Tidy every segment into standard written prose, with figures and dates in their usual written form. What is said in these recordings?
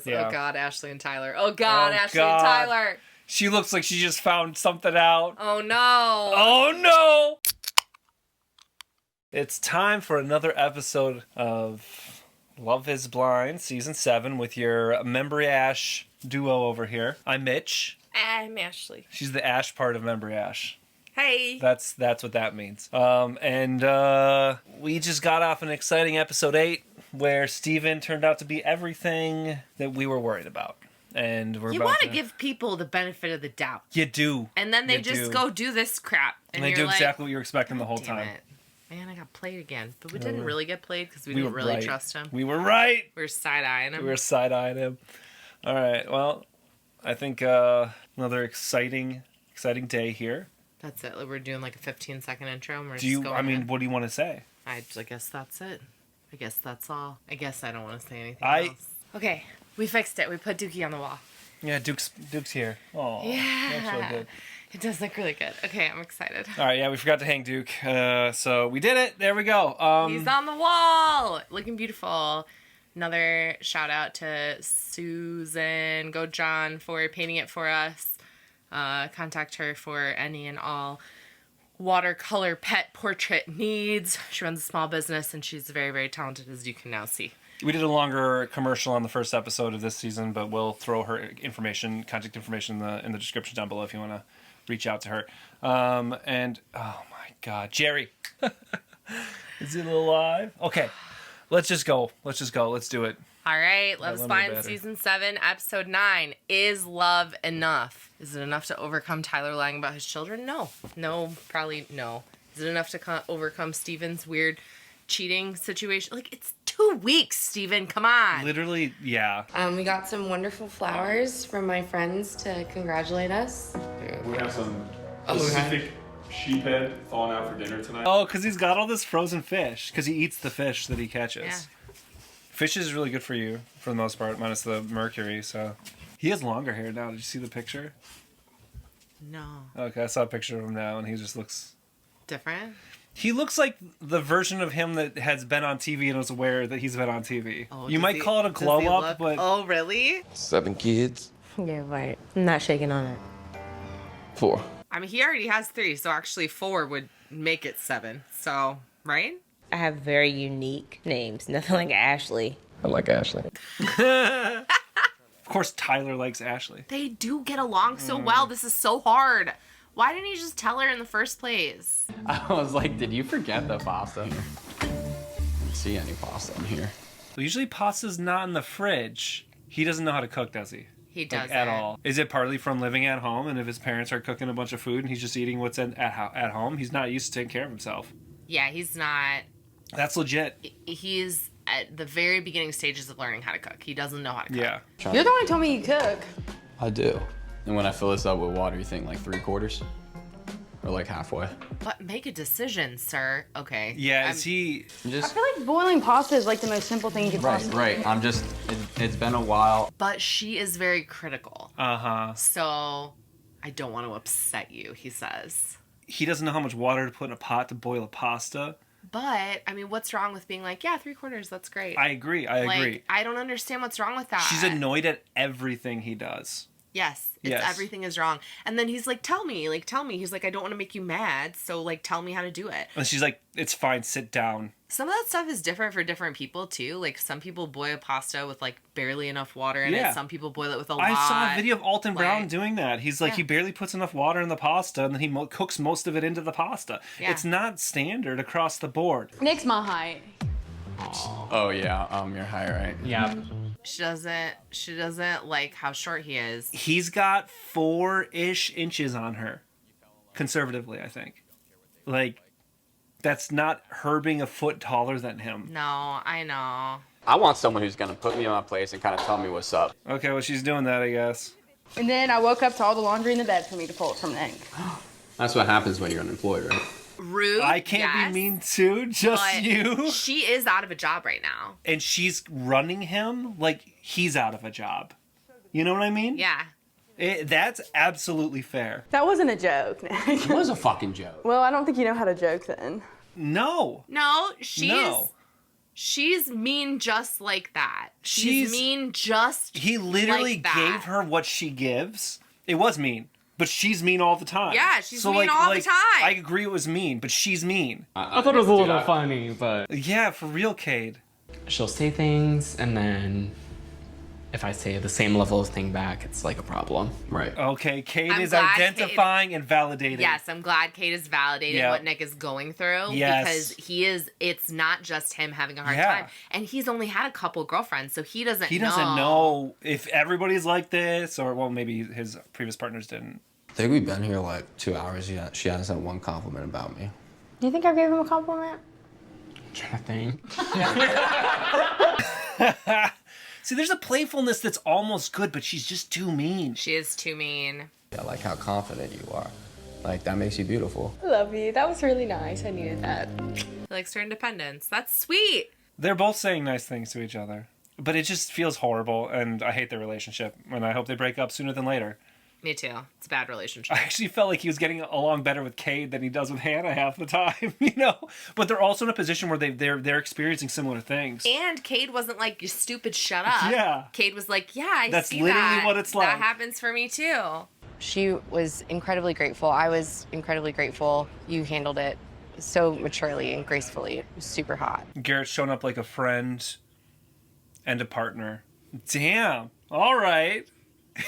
Yeah. Oh, God, Ashley and Tyler. Oh, God, Ashley God. and Tyler. She looks like she just found something out. Oh, no. Oh, no. It's time for another episode of Love is Blind, Season 7, with your membriash duo over here. I'm Mitch. I'm Ashley. She's the ash part of membriash. Hey. That's what that means. And we just got off an exciting episode 8 where Steven turned out to be everything that we were worried about. And you want to give people the benefit of the doubt. You do. And then they just go do this crap. And they do exactly what you're expecting the whole time. It. Man, I got played again. But we didn't really get played because we didn't were really right. trust him. We were right. We were side-eyeing him. We were side-eyeing him. All right. Well, I think another exciting day here. That's it. We're doing like a 15-second intro. And we're just going in. What do you want to say? I guess that's it. I guess that's all. I guess I don't want to say anything else. Okay. We fixed it. We put Dookie on the wall. Yeah, Duke's here. Oh, yeah. That's really good. It does look really good. Okay, I'm excited. All right, yeah, we forgot to hang Duke. So we did it. There we go. He's on the wall. Looking beautiful. Another shout out to Susan Gojan for painting it for us. Contact her for any and all watercolor pet portrait needs. She runs a small business and she's very, very talented, as you can now see. We did a longer commercial on the first episode of this season, but we'll throw her contact information in the description down below if you want to reach out to her. And oh my God, Jerry, is it alive? Okay, let's just go. Let's do it. All right, Love is Blind, Season 7, Episode 9. Is love enough? Is it enough to overcome Tyler lying about his children? No, probably no. Is it enough to overcome Steven's weird cheating situation? Like, it's 2 weeks, Steven. Come on. Literally, yeah. We got some wonderful flowers from my friends to congratulate us. We have some Pacific sheephead thawing out for dinner tonight. Oh, because he's got all this frozen fish. Because he eats the fish that he catches. Yeah. Fish is really good for you, for the most part, minus the mercury, so. He has longer hair now. Did you see the picture? No. Okay, I saw a picture of him now, and he just looks... Different? He looks like the version of him that has been on TV and was aware that he's been on TV. Oh, you might call it a glow up, but... Oh, really? 7 kids. Yeah, right. I'm not shaking on it. 4. I mean, he already has 3, so actually 4 would make it 7. So, right? I have very unique names. Nothing like Ashley. I like Ashley. Of course, Tyler likes Ashley. They do get along so well. This is so hard. Why didn't you just tell her in the first place? I was like, did you forget the pasta? I don't see any pasta in here. Well, usually pasta's not in the fridge. He doesn't know how to cook, does he? He doesn't. At all. Is it partly from living at home, and if his parents are cooking a bunch of food and he's just eating what's at home, he's not used to taking care of himself? Yeah, he's not. That's legit. He's at the very beginning stages of learning how to cook. He doesn't know how to cook. Yeah. You're the one who told me you cook. I do. And when I fill this up with water, you think like 3/4? Or like halfway? But make a decision, sir. Okay. Yeah, is he... I'm I just... feel like boiling pasta is like the most simple thing you could possibly do. Right. I'm just... It's been a while. But she is very critical. Uh-huh. So, I don't want to upset you, he says. He doesn't know how much water to put in a pot to boil a pasta. But, I mean, what's wrong with being like, yeah, 3/4, that's great. I agree. Like, I don't understand what's wrong with that. She's annoyed at everything he does. Yes. Everything is wrong. And then he's like, tell me. He's like, I don't want to make you mad, so, like, tell me how to do it. And she's like, it's fine, sit down. Some of that stuff is different for different people, too. Like, some people boil pasta with, like, barely enough water in it. Some people boil it with a lot. I saw a video of Alton Brown doing that. He's like, he barely puts enough water in the pasta, and then he cooks most of it into the pasta. Yeah. It's not standard across the board. Nick's my height. Oh, yeah. You're high, right? Yeah. She doesn't like how short he is. He's got 4-ish inches on her. Conservatively, I think. Like, that's not her being a foot taller than him. No, I know. I want someone who's going to put me on my place and kind of tell me what's up. Okay, well, she's doing that, I guess. And then I woke up to all the laundry in the bed for me to pull it from the sink. That's what happens when you're unemployed, right? Rude. I can't be mean too, just you. She is out of a job right now. And she's running him like he's out of a job. You know what I mean? Yeah. That's absolutely fair. That wasn't a joke. It was a fucking joke. Well, I don't think you know how to joke then. No. No, she's She's mean just like that. She's mean just He literally like that. gave her what she gives. It was mean. But she's mean all the time. Yeah, she's mean all the time. I agree it was mean, but she's mean. I thought it was a little funny, but... Yeah, for real, Cade. She'll say things, and then if I say the same level of thing back, it's like a problem. Right. Okay, Cade I'm is glad identifying and validating. Yes, I'm glad Kate is validating Yeah. what Nick is going through. Yes. Because it's not just him having a hard Yeah. time. And he's only had a couple girlfriends, so he doesn't know if everybody's like this, or, well, maybe his previous partners didn't. I think we've been here like 2 hours yet. She hasn't said one compliment about me. You think I gave him a compliment? I'm trying to think. See, there's a playfulness that's almost good, but she's just too mean. She is too mean. I like how confident you are. Like, that makes you beautiful. I love you. That was really nice. I needed that. He likes her independence. That's sweet. They're both saying nice things to each other, but it just feels horrible, and I hate their relationship, and I hope they break up sooner than later. Me too. It's a bad relationship. I actually felt like he was getting along better with Cade than he does with Hannah half the time, you know? But they're also in a position where they're experiencing similar things. And Cade wasn't like, you stupid, shut up. Yeah. Cade was like, yeah, I That's see literally that. what it's like. That happens for me too. She was incredibly grateful. I was incredibly grateful. You handled it so maturely and gracefully. It was super hot. Garrett's shown up like a friend and a partner. Damn. All right.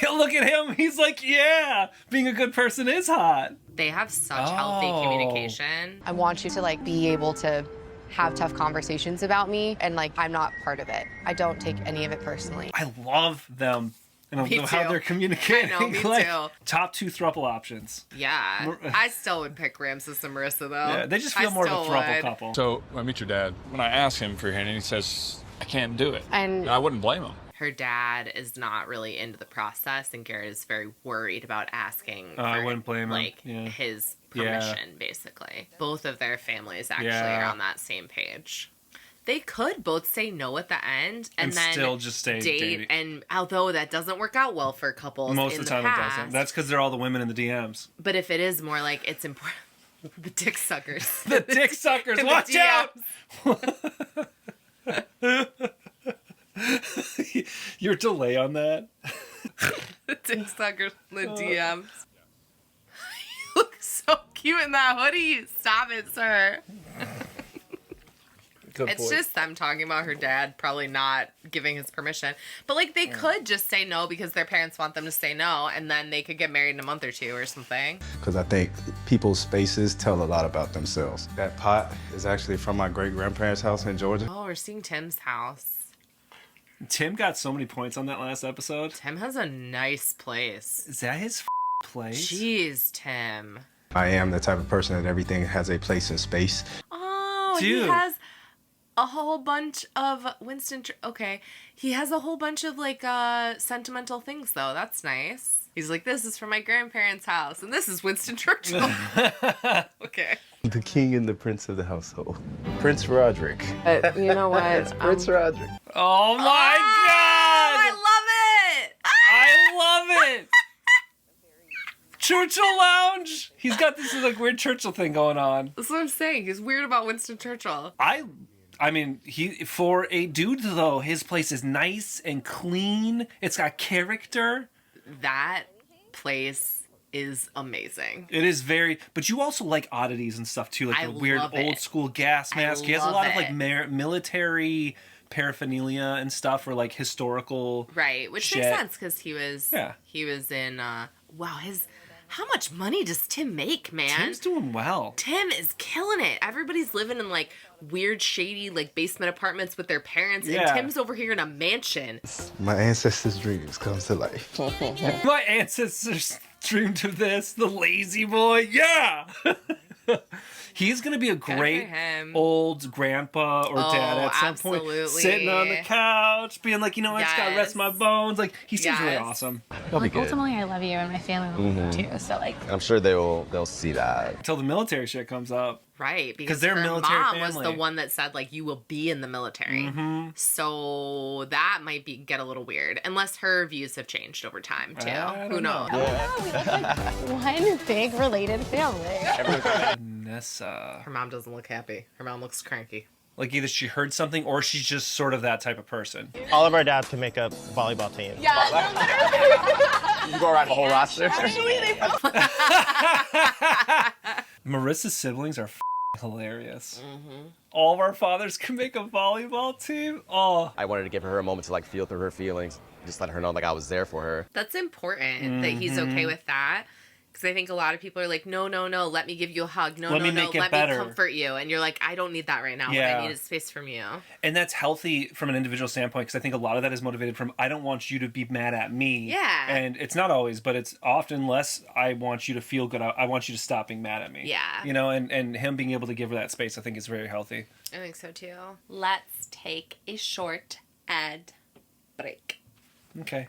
Look at him. He's like, yeah, being a good person is hot. They have such healthy communication. I want you to like be able to have tough conversations about me, and like I'm not part of it. I don't take any of it personally. I love them and Me how too. they're communicating. I know, me like, too. Top 2 throuple options. Yeah. I still would pick Ramses and Marissa, though. Yeah, they just feel more of a throuple couple. So when I meet your dad, when I ask him for your hand, and he says, I can't do it. And I wouldn't blame him. Her dad is not really into the process, and Garrett is very worried about asking I for, wouldn't blame him. like, Yeah. his Yeah. permission, basically. Both of their families actually Yeah. are on that same page. They could both say no at the end and then still just stay date. dating. And although that doesn't work out well for couples Most in of the the time past, it doesn't. That's because they're all the women in the DMs. but if it is more like it's important, the dick suckers. The dick suckers, In the watch out! Your delay on that. The dick suckers in the DMs. You look so cute in that hoodie. Stop it, sir. Good It's point. just them talking about her dad probably not giving his permission. But, like, they could just say no because their parents want them to say no, and then they could get married in a month or two or something. Because I think people's faces tell a lot about themselves. That pot is actually from my great-grandparents' house in Georgia. Oh, we're seeing Tim's house. Tim got so many points on that last episode. Tim has a nice place. Is that his place? Jeez, Tim. I am the type of person that everything has a place in space. Oh, Dude. he has a whole bunch of he has a whole bunch of like sentimental things though. That's nice. He's like, this is from my grandparents' house, and this is Winston Churchill. Okay. The king and the prince of the household. Prince Roderick. But you know what? Prince Roderick. Oh my god! I love it. I love it! Churchill Lounge! He's got this like weird Churchill thing going on. That's what I'm saying. He's weird about Winston Churchill. I mean, he for a dude though, his place is nice and clean. It's got character. That place is amazing. It is very, but you also like oddities and stuff too, like I the weird love it. old school gas mask. He has a love lot of it. like military paraphernalia and stuff, or like historical. Right, which shit. makes sense because he was in wow, how much money does Tim make, man? Tim's doing well. Tim is killing it. Everybody's living in like weird, shady, like basement apartments with their parents, and Tim's over here in a mansion. My ancestors' dreams come to life. My ancestors dreamed of this. The lazy boy, yeah. He's gonna be a great old grandpa or dad at some point, sitting on the couch, being like, you know, I just gotta rest my bones. Like he seems really awesome. Like, ultimately, I love you and my family love you too. So like, I'm sure they'll see that. Until the military shit comes up. Right, because they're her military mom was family. the one that said like you will be in the military. Mm-hmm. So that might get a little weird, unless her views have changed over time too. Who knows? we look like one big related family. Vanessa. Her mom doesn't look happy. Her mom looks cranky. Like either she heard something or she's just sort of that type of person. All of our dads can make a volleyball team. Yeah, You go around the whole roster. Marissa's siblings are hilarious. All of our fathers can make a volleyball team. Oh, I wanted to give her a moment to like feel through her feelings, just let her know like I was there for her. That's important that he's okay with that. Because I think a lot of people are like, no, let me give you a hug. No, Let me no, make it let better. me comfort you. And you're like, I don't need that right now. Yeah. What I need is space from you. and that's healthy from an individual standpoint because I think a lot of that is motivated from I don't want you to be mad at me. Yeah. And it's not always, but it's often less I want you to feel good. I want you to stop being mad at me. Yeah. You know, and him being able to give her that space I think is very healthy. I think so too. Let's take a short ad break. Okay.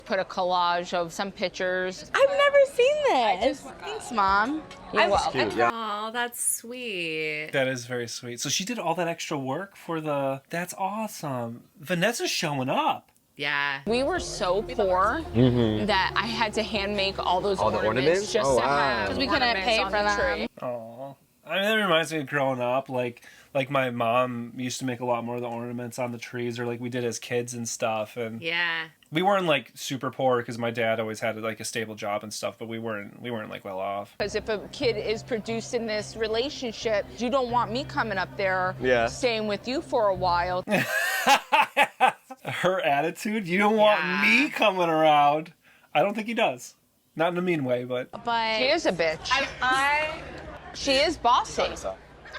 Put a collage of some pictures. I've never seen this. Thanks, Mom. Oh, that's sweet. That is very sweet. So she did all that extra work for the... That's awesome. Vanessa's showing up. Yeah. We were so poor that I had to hand make all those ornaments just to have. Because we couldn't pay for them. Oh, I mean, that reminds me of growing up. Like my mom used to make a lot more of the ornaments on the trees, or like we did as kids and stuff. And Yeah. we weren't like super poor because my dad always had like a stable job and stuff, but we weren't like well off. Because if a kid is produced in this relationship, you don't want me coming up there staying with you for a while. Her attitude, you don't want me coming around. I don't think he does. Not in a mean way, but She is a bitch. She is bossy.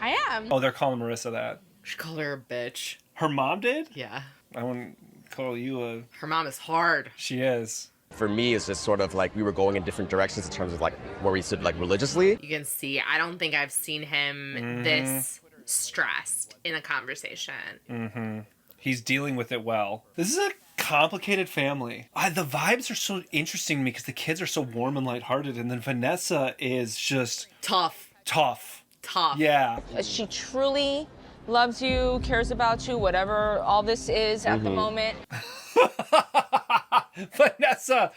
I am. oh, they're calling Marissa that. Should call her a bitch. Her mom did? Yeah. I wouldn't call you a... Her mom is hard. She is. For me, it's just sort of like we were going in different directions in terms of like where we stood like religiously. You can see, I don't think I've seen him this stressed in a conversation. He's dealing with it well. This is a complicated family. The vibes are so interesting to me because the kids are so warm and lighthearted, and then Vanessa is just... Tough. Yeah. She truly loves you, cares about you, whatever all this is at the moment. Vanessa!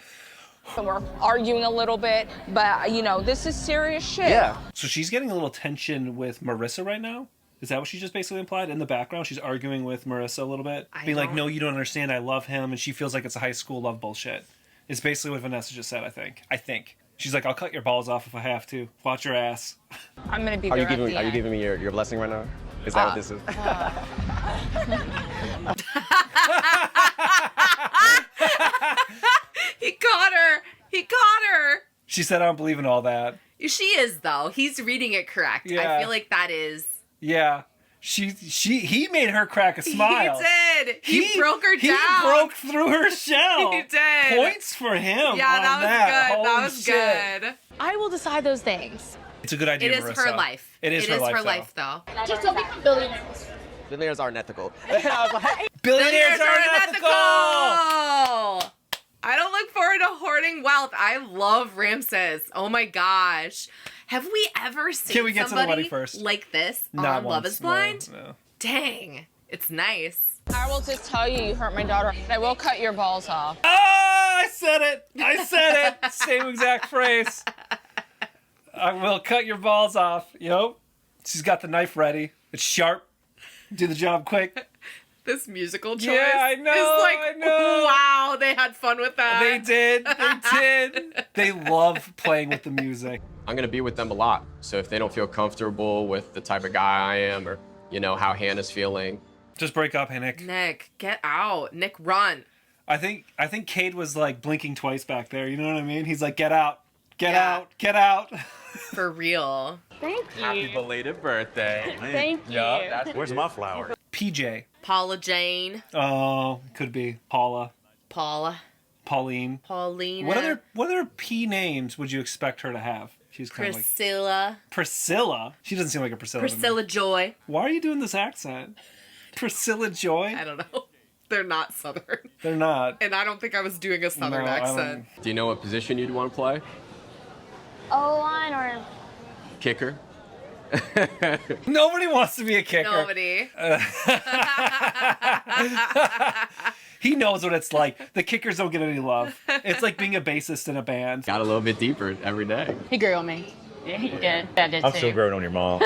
We're arguing a little bit, but you know, this is serious shit. Yeah. So she's getting a little tension with Marissa right now? Is that what she just basically implied? In the background, she's arguing with Marissa a little bit? Being like, no, you don't understand, I love him, and she feels like it's a high school love bullshit. It's basically what Vanessa just said, I think. She's like, I'll cut your balls off if I have to. Watch your ass. I'm gonna be Are there. you giving me your blessing right now? Is that what this is? He caught her. She said, I don't believe in all that. She is, though. He's reading it correct. Yeah. I feel like that is... Yeah. He made her crack a smile. He did. He broke her down. He broke through her shell. He did. Points for him. Yeah, that was good. Holy That was shit. good. I will decide those things. It's a good idea, It is Marissa. her life. It is her life, though. Just don't become billionaires. Billionaires aren't ethical. Billionaires are unethical! I don't look forward to hoarding wealth. I love Ramses. Oh my gosh. Have we ever seen Can we get to the somebody wedding first? like this Not on once. Love is Blind? No. Dang. It's nice. I will just tell you hurt my daughter. I will cut your balls off. Oh, I said it. Same exact phrase. I will cut your balls off. Yep. She's got the knife ready. It's sharp. Do the job quick. This musical choice Yeah, I know, is like, I know. wow, they had fun with that. They did. They love playing with the music. I'm gonna be with them a lot. So if they don't feel comfortable with the type of guy I am, or you know how Hannah's feeling, Just break up, hey, Nick. Nick, get out. Nick, run. I think Cade was like blinking twice back there. You know what I mean? He's like, get out, get out. For real. Thank you. Happy belated birthday. Thank you. Where's my flower? PJ. Paula Jane. Oh, could be Paula. Paula. Pauline. Paulina. What other P names would you expect her to have? She's kind of like Priscilla. Priscilla. She doesn't seem like a Priscilla. to me. Priscilla Joy. Why are you doing this accent? Priscilla Joy? I don't know. They're not Southern. They're not. And I don't think I was doing a Southern No, I don't- accent. do you know what position you'd want to play? O-line or Kicker? Nobody wants to be a kicker. Nobody. He knows what it's like. The kickers don't get any love. It's like being a bassist in a band. Got a little bit deeper every day. He grew on me. Yeah, he did. I did I'm too. still growing on your mom.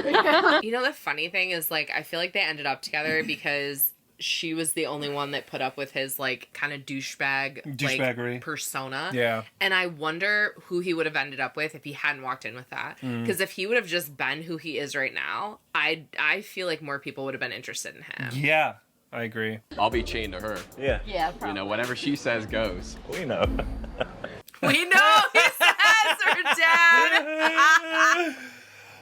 You know, the funny thing is, like, I feel like they ended up together because she was the only one that put up with his, like, kind of douchebaggery like, persona. Yeah. And I wonder who he would have ended up with if he hadn't walked in with that. Because if he would have just been who he is right now, I feel like more people would have been interested in him. Yeah, I agree. I'll be chained to her. Yeah. Yeah, probably. You know, whatever she says goes. We know. We know he says her dad.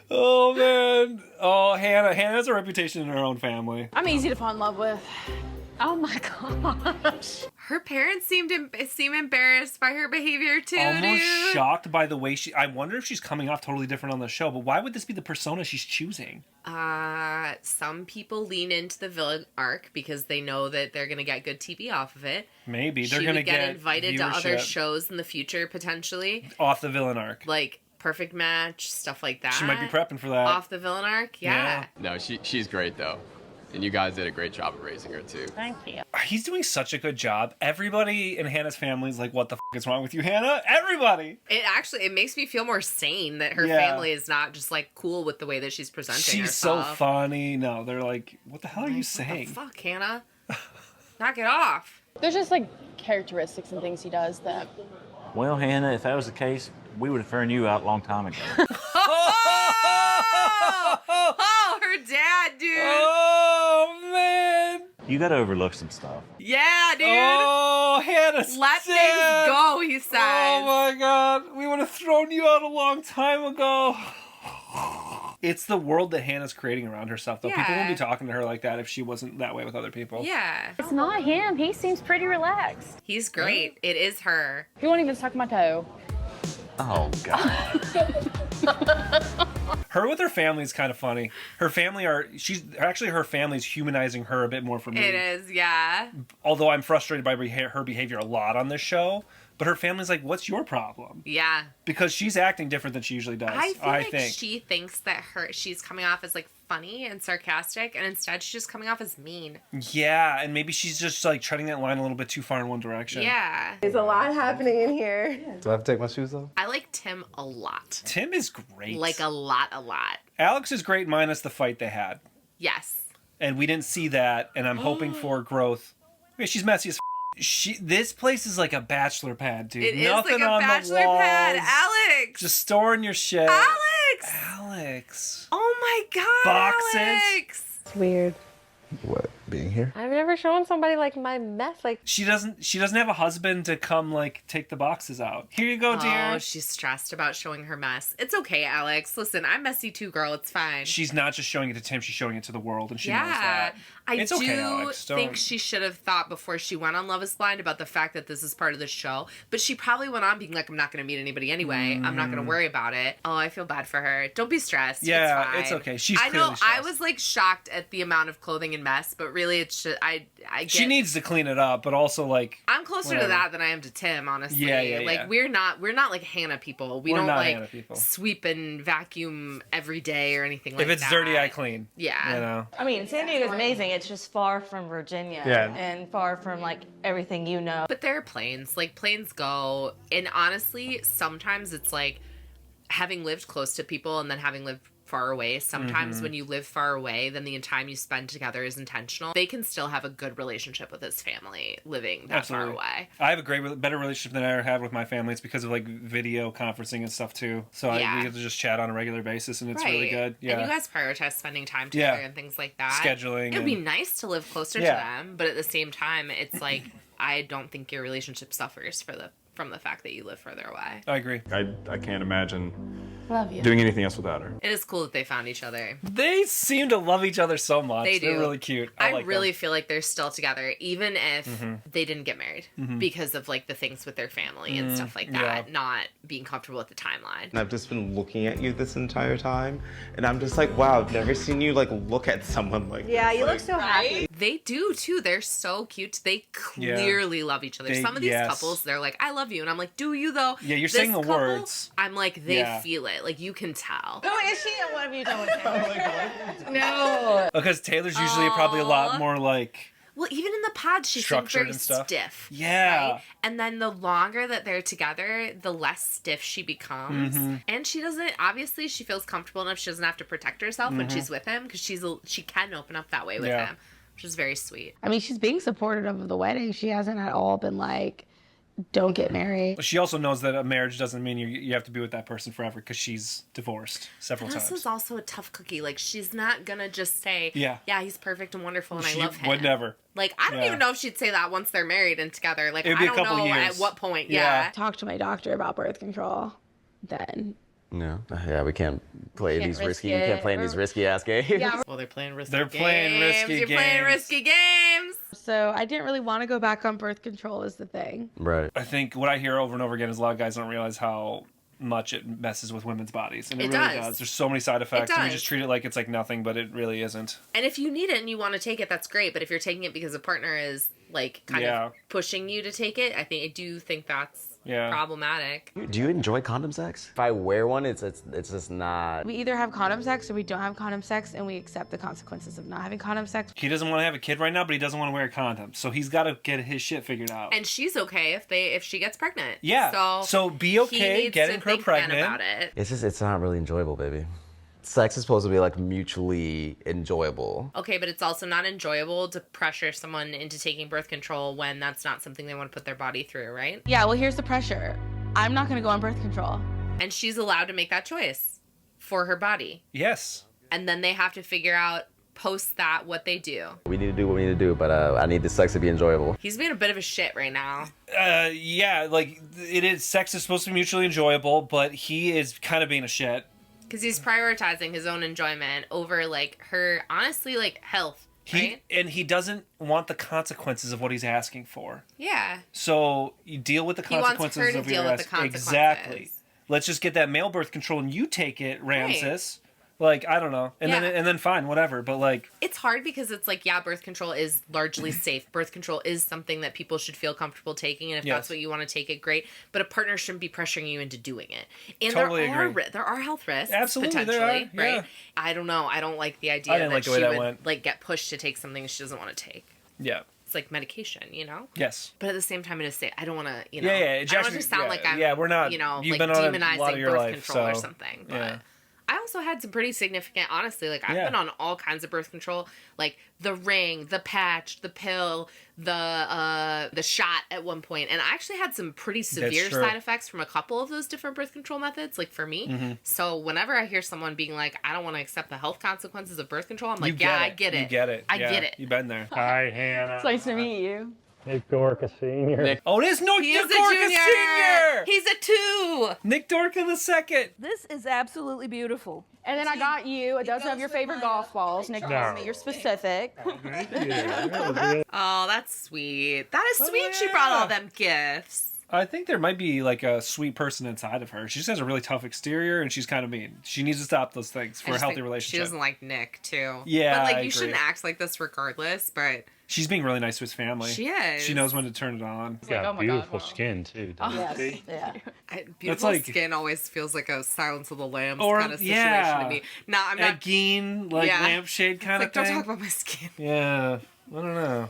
Oh, man. Oh, Hannah. Hannah has a reputation in her own family. I'm easy to fall in love with. Oh my gosh. Her parents seem embarrassed by her behavior too, Almost dude. shocked by the way I wonder if she's coming off totally different on the show, but why would this be the persona she's choosing? Some people lean into the villain arc because they know that they're going to get good TV off of it. Maybe. They're She going to would get invited to other viewership shows in the future, potentially. off the villain arc. Like Perfect Match, stuff like that. She might be prepping for that. Off the villain arc, yeah. No, she's great, though. And you guys did a great job of raising her, too. Thank you. He's doing such a good job. Everybody in Hannah's family is like, what the f*** is wrong with you, Hannah? Everybody! It makes me feel more sane that her Yeah. family is not just like cool with the way that she's presenting She's herself. so funny. No, they're like, what the hell are you saying? What the fuck, Hannah? Knock it off. There's just like characteristics and things he does that. Well, Hannah, if that was the case, we would have thrown you out a long time ago. Oh, her dad, dude. Oh, man. You got to overlook some stuff. Yeah, dude. Oh, Hannah's Let things dead. go, he says. Oh, my God. We would have thrown you out a long time ago. It's the world that Hannah's creating around herself, though. Yeah. People wouldn't be talking to her like that if she wasn't that way with other people. Yeah. It's not him. He seems pretty relaxed. He's great. It is her. He won't even suck my toe. Oh, God. Her with her family is kind of funny. Her family's humanizing her a bit more for me. It is, yeah. Although I'm frustrated by her behavior a lot on this show. But her family's like, what's your problem? Yeah. Because she's acting different than she usually does. I feel like think. she thinks that she's coming off as like funny and sarcastic, and instead she's just coming off as mean. Yeah, and maybe she's just like treading that line a little bit too far in one direction. Yeah. There's a lot happening in here. Do I have to take my shoes off? I like Tim a lot. Tim is great. Like a lot. Alex is great minus the fight they had. Yes. And we didn't see that, and I'm hoping for growth. I mean, she's messy as this place is like a bachelor pad, dude. It Nothing is like a on bachelor the walls. pad. Alex! Just storing your shit. Alex! Oh my god, Boxes. Alex! It's weird. What, being here? I've never shown somebody like my mess. Like She doesn't have a husband to come like take the boxes out. Here you go, dear. Oh, she's stressed about showing her mess. It's okay, Alex. Listen, I'm messy too, girl. It's fine. She's not just showing it to Tim, she's showing it to the world, and she knows that. It's okay, do Alex. think she should have thought before she went on Love is Blind about the fact that this is part of the show. But she probably went on being like, I'm not going to meet anybody anyway. I'm not going to worry about it. Oh, I feel bad for her. Don't be stressed. Yeah, it's fine. it's okay. She's I know. clearly I stressed. was like shocked at the amount of clothing and mess, but really, it's just I get. She needs to clean it up, but also like I'm closer whatever. to that than I am to Tim, honestly. Yeah, like yeah. we're not like Hannah people. We We're don't not like Hannah people. sweep and vacuum every day or anything like that. if it's dirty, I clean. Yeah. You know. I mean, San Diego's amazing. It's just far from Virginia. Yeah. And far from, like, everything you know. But there are planes. Like, planes go. And honestly, sometimes it's like having lived close to people and then having lived far away. Sometimes when you live far away, then the time you spend together is intentional. They can still have a good relationship with his family living that Absolutely. far away. I have a better relationship than I ever had with my family. It's because of like video conferencing and stuff too. So we get to just chat on a regular basis, and it's really good. Yeah. And you guys prioritize spending time together and things like that. Scheduling. It would be nice to live closer to them, but at the same time, it's like I don't think your relationship suffers from the fact that you live further away. I agree. I can't imagine Love you. doing anything else without her. It is cool that they found each other. They seem to love each other so much. They do. They're really cute. I like really them. feel like they're still together, even if they didn't get married because of like the things with their family and stuff like that, not being comfortable with the timeline. And I've just been looking at you this entire time, and I'm just like, wow, I've never seen you like look at someone like yeah, this. you Like, look so happy. They do too. They're so cute. They clearly love each other. Some of these couples, they're like, I love you. And I'm like, do you though? Yeah, you're This saying the couple, words. I'm like, they feel it. Like, you can tell. Who is she and what have you done with him? No. Because Taylor's usually probably a lot more like Well, even in the pod, she seemed Structured very and stuff. stiff. Yeah. Right? And then the longer that they're together, the less stiff she becomes. Mhm. And she doesn't, obviously, she feels comfortable enough. She doesn't have to protect herself when Mhm. she's with him because she can open up that way with Yeah. him, which is very sweet. I mean, she's being supportive of the wedding. She hasn't at all been like, don't get married. She also knows that a marriage doesn't mean you have to be with that person forever because she's divorced several Vanessa's times. also a tough cookie. Like, she's not gonna just say, Yeah. he's perfect and wonderful and She I love him. would never. Like, I don't Yeah. even know if she'd say that once they're married and together. Like, It'd I be a don't couple know years. at what point. Yeah. Talk to my doctor about birth control. Then. No. Yeah, we can't play Can't these risk risky. You can't play in it. these risky ass games. Yeah. Well, they're playing risky They're games. playing risky You're playing games. risky games. So I didn't really want to go back on birth control is the thing. Right. I think what I hear over and over again is a lot of guys don't realize how much it messes with women's bodies. And it really does. There's so many side effects. And we does. just treat it like it's like nothing, but it really isn't. And if you need it and you want to take it, that's great. But if you're taking it because a partner is like kind of pushing you to take it, I do think that's problematic. Do you enjoy condom sex? If I wear one, it's just not. We either have condom sex or we don't have condom sex, and we accept the consequences of not having condom sex. He doesn't want to have a kid right now, but he doesn't want to wear a condom. So he's got to get his shit figured out. And she's okay if she gets pregnant. Yeah. So be okay he needs getting to her think pregnant. then about it. It's not really enjoyable, baby. Sex is supposed to be like mutually enjoyable. Okay, but it's also not enjoyable to pressure someone into taking birth control when that's not something they want to put their body through, right? Yeah, well, here's the pressure. I'm not going to go on birth control. And she's allowed to make that choice for her body. Yes. And then they have to figure out post that what they do. We need to do what we need to do, but I need the sex to be enjoyable. He's being a bit of a shit right now. Yeah, like it is. Sex is supposed to be mutually enjoyable, but he is kind of being a shit. Because he's prioritizing his own enjoyment over, like, her, honestly, like, health, right? He doesn't want the consequences of what he's asking for. Yeah. So you deal with the He wants consequences her to of deal your with the ask- consequences. Exactly. Let's just get that male birth control and you take it, Ramses. Like, I don't know. And then fine, whatever. But like, It's hard because it's like, yeah, birth control is largely safe. Birth control is something that people should feel comfortable taking, and if that's what you want to take it, great. But a partner shouldn't be pressuring you into doing it. And Totally there agree. are health risks, Absolutely, there potentially, are, yeah. right? I don't know. I don't like the idea I didn't that like the way she that would went. like get pushed to take something she doesn't want to take. yeah. It's like medication, you know? Yes. But at the same time, it is safe. I don't want to, you know. Yeah, yeah. I don't want to sound like I'm, we're not. you know, You've like been on a demonizing lot of your birth life, control or so, something. But yeah. I also had some pretty significant, honestly, like I've been on all kinds of birth control, like the ring, the patch, the pill, the shot at one point, and I actually had some pretty severe true. side effects from a couple of those different birth control methods, like for me. Mm-hmm. So whenever I hear someone being like, I don't want to accept the health consequences of birth control, I'm like, You I get it. You get it. I Yeah, get it. You've been there. Hi, Hannah. It's nice to meet you. Nick Dorca Sr. Oh, it is Nick He is a Dorca junior. Senior. He's a 2. Nick Dorca the second. This is absolutely beautiful. And then I got you a dozen of your favorite golf balls. Nick told me you're specific. Oh, that's sweet. That is sweet. She brought all them gifts. I think there might be like a sweet person inside of her. She just has a really tough exterior, and she's kind of mean. She needs to stop those things for I a just healthy think relationship. She doesn't like Nick too. Yeah, but like I you shouldn't agree. act like this regardless. But She's being really nice to his family. She is. She knows when to turn it on. She's got beautiful skin, too. Oh, She? yeah. Beautiful like- skin always feels like a Silence of the Lambs Or- kind of situation yeah. to me. No, I'm not. Ageen, like lampshade kind It's of like, thing. don't talk about my skin. Yeah, I don't know.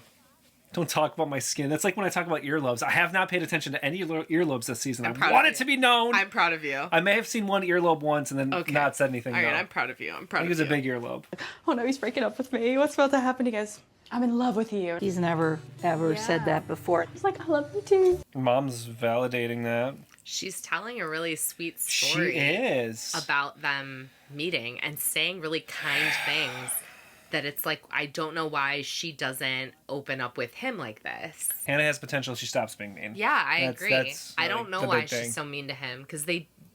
Don't talk about my skin. That's like when I talk about earlobes. I have not paid attention to any earlobes this season. I proud want of it to be known. I'm proud of you. I may have seen one earlobe once and then not said anything. All right, though. I'm proud of you. I'm I proud think of it's you. a big earlobe. Oh no, he's breaking up with me. What's about to happen? He goes, I'm in love with you. He's never, ever said that before. He's like, I love you too. Mom's validating that. She's telling a really sweet story. She is. About them meeting and saying really kind things. That it's like, I don't know why she doesn't open up with him like this. Hannah has potential. She stops being mean. Yeah, I That's- agree. that's, I like, don't know the why big thing. she's so mean to him because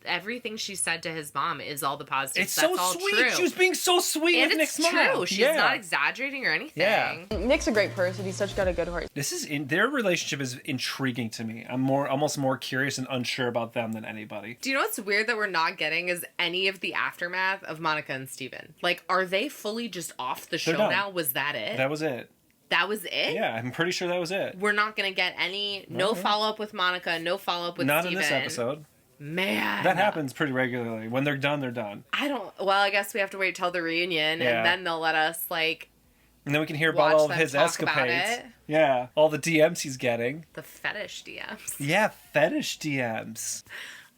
everything she said to his mom is all the positives. It's That's so all sweet. True. She was being so sweet and with it's Nick's true. mom. She's Yeah. not exaggerating or anything. Yeah. Nick's a great person. He's such got a good heart. This is their relationship is intriguing to me. I'm almost more curious and unsure about them than anybody. Do you know what's weird that we're not getting is any of the aftermath of Monica and Steven? Like, are they fully just off the show They're done. now? Was that it? That was it. That was it? Yeah, I'm pretty sure that was it. We're not going to get no follow-up with Monica, no follow-up with Not Steven. in this episode. Man. That happens pretty regularly. When they're done, they're done. I don't. Well, I guess we have to wait till the reunion, Yeah. and then they'll let us like And then we can hear about Watch all of them his talk about escapades. it. Yeah, all the DMs he's getting. The fetish DMs. Yeah, fetish DMs.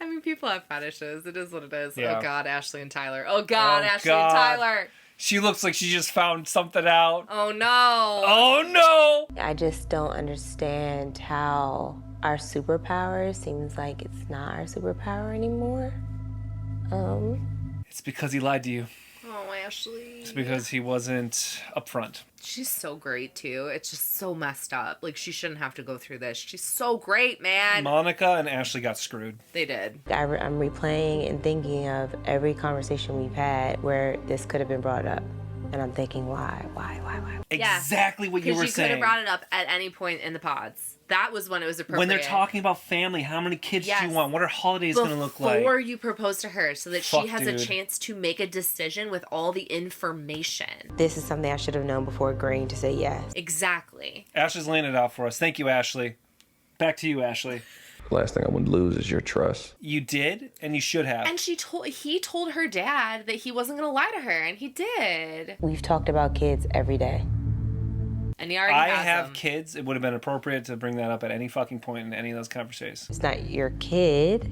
I mean, people have fetishes. It is what it is. Yeah. Oh, God, Ashley and Tyler. Oh, God, Oh, Ashley God. and Tyler. She looks like she just found something out. Oh, no. Oh, no. I just don't understand how our superpower seems like it's not our superpower anymore. It's because he lied to you. Oh, Ashley. It's because he wasn't upfront. She's so great, too. It's just so messed up. Like, she shouldn't have to go through this. She's so great, man. Monica and Ashley got screwed. They did. I'm replaying and thinking of every conversation we've had where this could have been brought up. And I'm thinking, why? Exactly what you were Because you could saying. have brought it up at any point in the pods. That was when it was appropriate. When they're talking about family, how many kids do you want? What are holidays going to look like? Before you propose to her, so that Fuck, she has dude. a chance to make a decision with all the information. This is something I should have known before agreeing to say yes. Exactly. Ashley's laying it out for us. Thank you, Ashley. Back to you, Ashley. The last thing I would lose is your trust. You did, and you should have. And he told her dad that he wasn't going to lie to her, and he did. We've talked about kids every day. And he already I has have them. kids. It would have been appropriate to bring that up at any fucking point in any of those conversations. It's not your kid.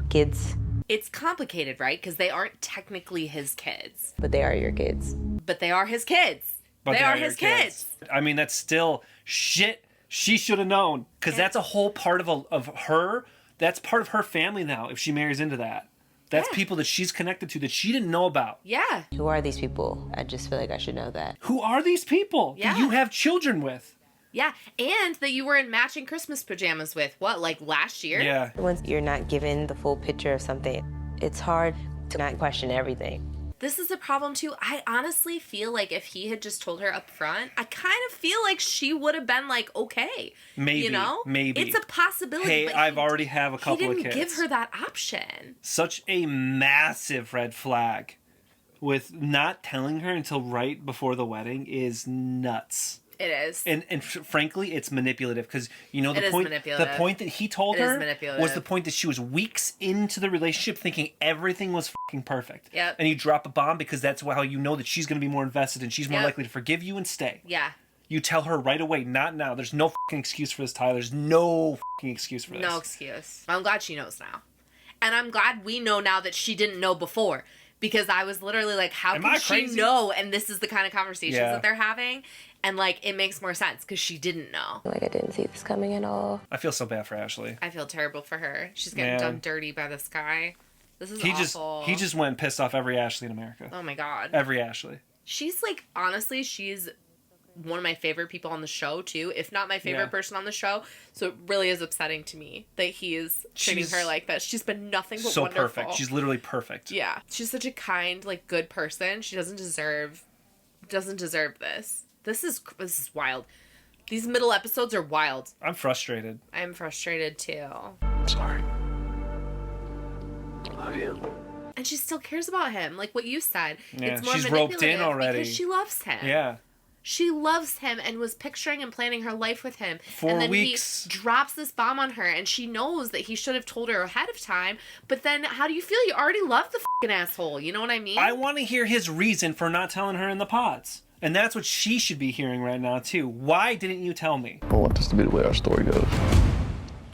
Kids. It's complicated, right? Because they aren't technically his kids. But they are your kids. But they are his kids. But they are your his kids. I mean, that's still shit she should have known. Because that's a whole part of her. That's part of her family now if she marries into that. That's people that she's connected to that she didn't know about. Yeah. Who are these people? I just feel like I should know that. Who are these people that you have children with? Yeah, and that you were in matching Christmas pajamas with, what, like last year? Yeah. Once you're not given the full picture of something, it's hard to not question everything. This is a problem too. I honestly feel like if he had just told her up front, I kind of feel like she would have been like, okay. Maybe. You know? Maybe. It's a possibility. Hey, but I've already have a couple of He kids. didn't give her that option. Such a massive red flag with not telling her until right before the wedding is nuts. It is. And frankly, it's manipulative because you know It the is point. manipulative. The point that he told It is her manipulative. was the point that she was weeks into the relationship, thinking everything was fucking perfect. Yep. And you drop a bomb because that's how you know that she's going to be more invested and she's more Yep. likely to forgive you and stay. Yeah. You tell her right away, not now. There's no fucking excuse for this, Tyler. There's no fucking excuse for this. No excuse. I'm glad she knows now. And I'm glad we know now that she didn't know before. Because I was literally like, how Am I can she crazy? know? And this is the kind of conversations Yeah. that they're having. And like, it makes more sense because she didn't know. Like I didn't see this coming at all. I feel so bad for Ashley. I feel terrible for her. She's getting Man. done dirty by this guy. This is He awful. just went and pissed off every Ashley in America. Oh my God. Every Ashley. She's like, honestly, she's one of my favorite people on the show too, if not my favorite Yeah. person on the show. So it really is upsetting to me that he is treating She's her like this. She's been nothing but So wonderful. perfect. She's literally perfect. Yeah. She's such a kind, like, good person. She doesn't deserve this. This is wild. These middle episodes are wild. I'm frustrated. I'm frustrated too. I'm sorry. I love you. And she still cares about him, like what you said. Yeah, It's more she's roped in manipulative already. because she loves him. Yeah. She loves him and was picturing and planning her life with him. For and then weeks. he drops this bomb on her and she knows that he should have told her ahead of time. But then how do you feel? You already love the fucking asshole. You know what I mean? I want to hear his reason for not telling her in the pods. And that's what she should be hearing right now, too. Why didn't you tell me? I want this to be the way our story goes.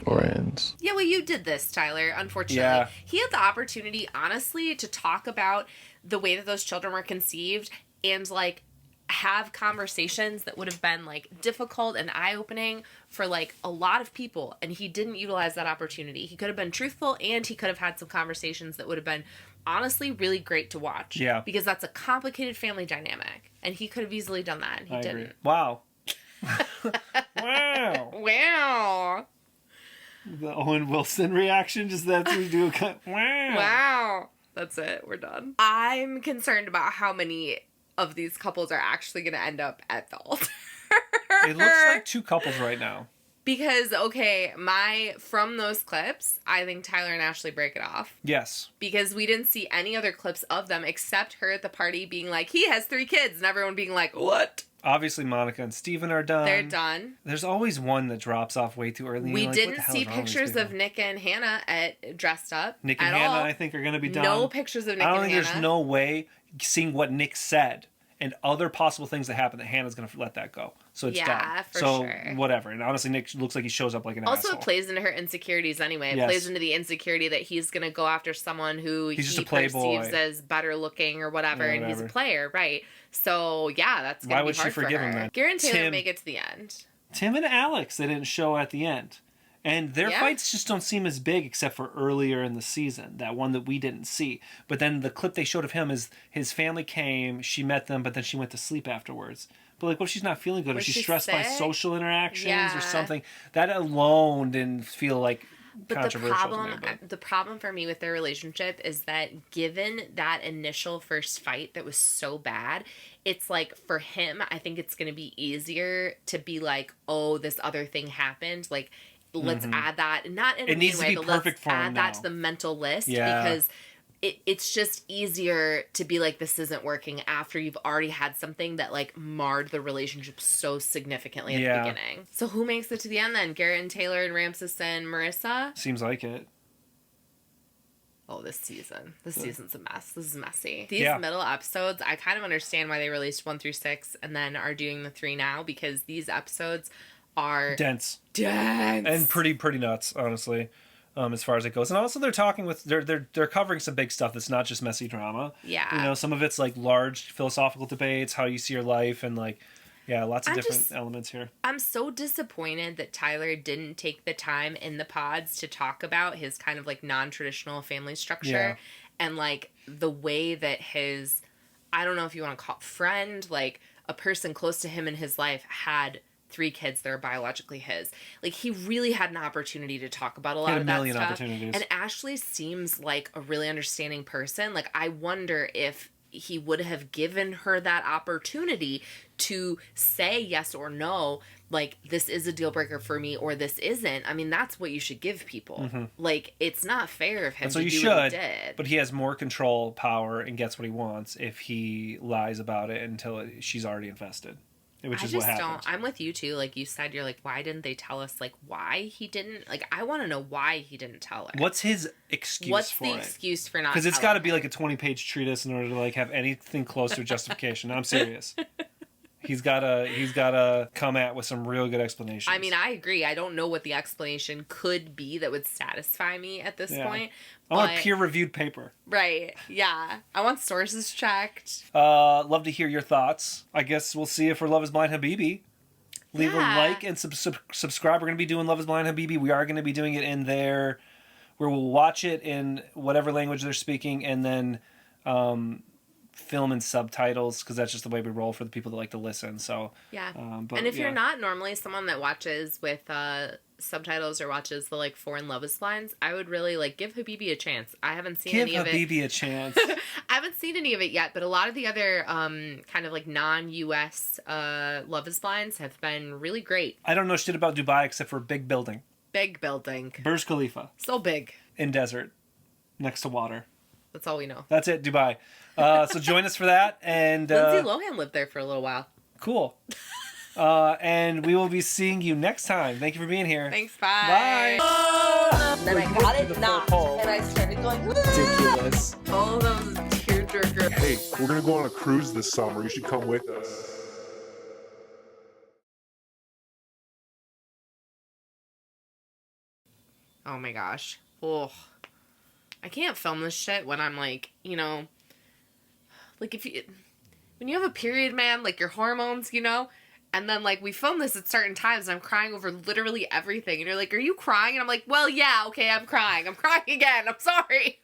Or ends. Yeah, well, you did this, Tyler, unfortunately. Yeah. He had the opportunity, honestly, to talk about the way that those children were conceived and, like, have conversations that would have been, like, difficult and eye-opening for, like, a lot of people. And he didn't utilize that opportunity. He could have been truthful and he could have had some conversations that would have been, honestly, really great to watch. Yeah. Because that's a complicated family dynamic. And he could have easily done that, and he I didn't. agree. Wow. Wow. Wow. The Owen Wilson reaction, just that's we do. Wow. Wow. That's it. We're done. I'm concerned about how many of these couples are actually going to end up at the altar. It looks like two couples right now. Because, okay, from those clips, I think Tyler and Ashley break it off. Yes. Because we didn't see any other clips of them except her at the party being like, he has 3 kids. And everyone being like, what? Obviously, Monica and Steven are done. They're done. There's always one that drops off way too early. We You're like, what didn't the hell see is wrong with these pictures people? of Nick and Hannah dressed up. Nick and at Hannah, all. I think, are going to be done. No pictures of Nick I don't and think Hannah. there's no way seeing what Nick said and other possible things that happen that Hannah's going to let that go. So it's done. For so sure. whatever. And honestly, Nick looks like he shows up like an also, asshole. it plays into her insecurities anyway. It Yes. plays into the insecurity that he's going to go after someone who He's just he a playboy. perceives as better looking or whatever, Yeah, and he's a whatever. player, right? So, yeah, that's going Why to be would she hard for forgive him her. then? Garrett and Taylor Tim- make it to the end. Tim and Alex, they didn't show at the end. And their fights just don't seem as big except for earlier in the season, that one that we didn't see. But then the clip they showed of him is his family came, she met them, but then she went to sleep afterwards. But like, what if she's not feeling good? Or Was she's she stressed by sick? social interactions Yeah. or something? That alone didn't feel like But controversial to me. the problem for me with their relationship is that given that initial first fight that was so bad, it's like for him, I think it's going to be easier to be like, oh, this other thing happened. Like, let's add that, not in a It needs mean to way, be but perfect let's for him add that now. to the mental list Yeah. because it's just easier to be like, this isn't working after you've already had something that like marred the relationship so significantly at Yeah. the beginning. So who makes it to the end then? Garrett and Taylor and Ramses and Marissa? Seems like it. Oh, this season's a mess. This is messy. These Yeah. middle episodes, I kind of understand why they released 1 through 6 and then are doing the 3 now, because these episodes are Dense. dense And pretty nuts, honestly, as far as it goes. And also they're talking with they're covering some big stuff that's not just messy drama. Yeah. You know, some of it's like large philosophical debates, how you see your life, and like, yeah, lots of I'm different just- elements here. I'm so disappointed that Tyler didn't take the time in the pods to talk about his kind of like non-traditional family structure Yeah. and like the way that his, I don't know if you want to call it friend, like a person close to him in his life had 3 kids that are biologically his. Like, he really had an opportunity to talk about a lot He had of a that million stuff. opportunities. And Ashley seems like a really understanding person. Like, I wonder if he would have given her that opportunity to say yes or no, like, this is a deal breaker for me or this isn't. I mean, that's what you should give people. Mhm. Like, it's not fair of him And so to you do what he should, did. but he has more control, power, and gets what he wants if he lies about it until she's already invested, which I is just what happened. I'm with you too. Like you said, you're like, why didn't they tell us like why he didn't? Like, I want to know why he didn't tell her. What's his excuse What's for the it? excuse for not? Because it's telling got to be like a 20-page treatise in order to like have anything close to a justification. I'm serious. He's gotta come at with some real good explanations. I mean, I agree. I don't know what the explanation could be that would satisfy me at this Yeah. point. I want a but- peer-reviewed paper. Right. Yeah. I want sources checked. Love to hear your thoughts. I guess we'll see if for Love is Blind Habibi. Leave Yeah. a like and subscribe. We're going to be doing Love is Blind Habibi. We are going to be doing it in there where we'll watch it in whatever language they're speaking and then film in subtitles because that's just the way we roll for the people that like to listen. So Yeah. but, and if yeah. you're not normally someone that watches with subtitles or watches the like foreign Love is Blinds, I would really like give Habibi a chance. I haven't seen Give any of it. Habibi a chance. I haven't seen any of it yet, but a lot of the other kind of like non-US Love is Blinds have been really great. I don't know shit about Dubai except for a big building. Big building. Burj Khalifa. So big. In desert. Next to water. That's all we know. That's it, Dubai. So join us for that. And Lindsay Lohan lived there for a little while. Cool. And we will be seeing you next time. Thank you for being here. Thanks. Bye. Bye. Then I got it knocked, and I started going, Ridiculous. Oh, that was a tearjerker. Hey, we're gonna go on a cruise this summer. You should come with us. Oh my gosh. Oh. I can't film this shit when I'm like, you know, like when you have a period, man, like your hormones, you know, and then like we film this at certain times and I'm crying over literally everything. And you're like, are you crying? And I'm like, well, yeah, okay, I'm crying. I'm crying again. I'm sorry.